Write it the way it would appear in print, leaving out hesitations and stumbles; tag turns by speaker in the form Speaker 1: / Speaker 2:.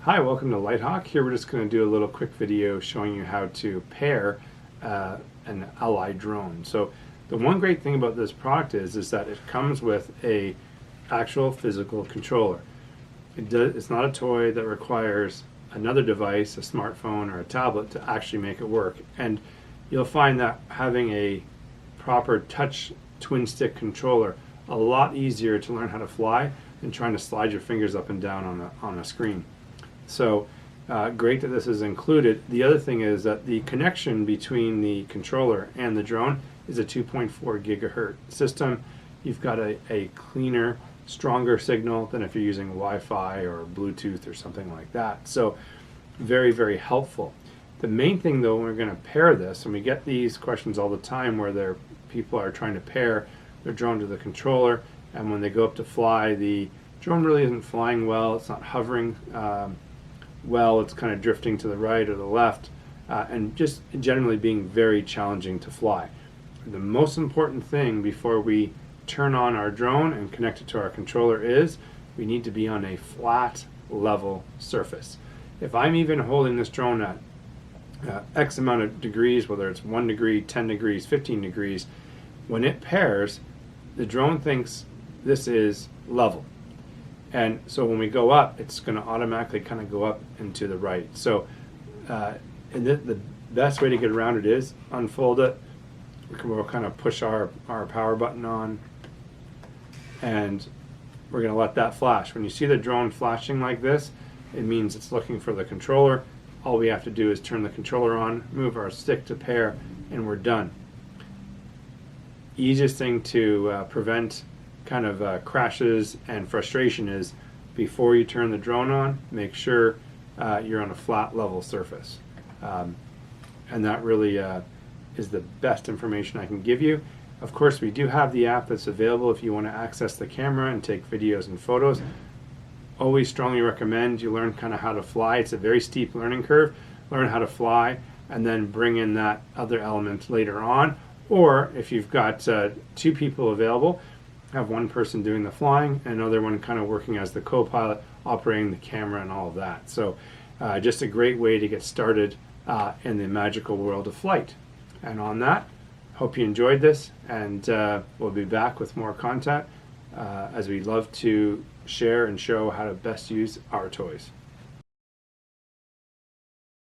Speaker 1: Hi, welcome to Litehawk. Here we're just going to do a little quick video showing you how to pair an Ally drone. So the one great thing about this product is that it comes with a actual physical controller. It's not a toy that requires another device, a smartphone or a tablet, to actually make it work. And you'll find that having a proper touch twin stick controller a lot easier to learn how to fly than trying to slide your fingers up and down on a screen. So great that this is included. The other thing is that the connection between the controller and the drone is a 2.4 gigahertz system. You've got a cleaner, stronger signal than if you're using Wi-Fi or Bluetooth or something like that. So very, very helpful. The main thing though, when we're going to pair this, and we get these questions all the time where people are trying to pair their drone to the controller, and when they go up to fly, the drone really isn't flying well, it's not hovering well, it's kind of drifting to the right or the left, and just generally being very challenging to fly. The most important thing before we turn on our drone and connect it to our controller is we need to be on a flat, level surface. If I'm even holding this drone at X amount of degrees, whether it's 1 degree, 10 degrees, 15 degrees, when it pairs, the drone thinks this is level. And so when we go up, it's going to automatically kind of go up and to the right. So and the best way to get around it is unfold it. We'll kind of push our power button on, and we're going to let that flash. When you see the drone flashing like this, it means it's looking for the controller. All we have to do is turn the controller on, move our stick to pair, and we're done. Easiest thing to prevent kind of crashes and frustration is before you turn the drone on, make sure you're on a flat level surface. And that really is the best information I can give you. Of course, we do have the app that's available if you want to access the camera and take videos and photos. Always strongly recommend you learn kind of how to fly. It's a very steep learning curve. Learn how to fly and then bring in that other element later on. Or if you've got two people available, have one person doing the flying and another one kind of working as the co-pilot, operating the camera and all of that. So just a great way to get started in the magical world of flight. And on that, hope you enjoyed this, and we'll be back with more content as we love to share and show how to best use our toys.